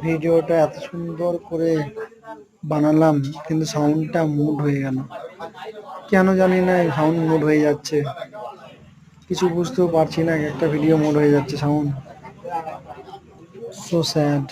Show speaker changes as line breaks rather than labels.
ভিডিওটা এত সুন্দর করে বানালাম কিন্তু সাউন্ডটা মুড হয়ে গেল। কেন জানি না এই সাউন্ড মুড হয়ে যাচ্ছে, কিছু বুঝতেও পারছি না, একটা ভিডিও মুড হয়ে যাচ্ছে সাউন্ড। So sad.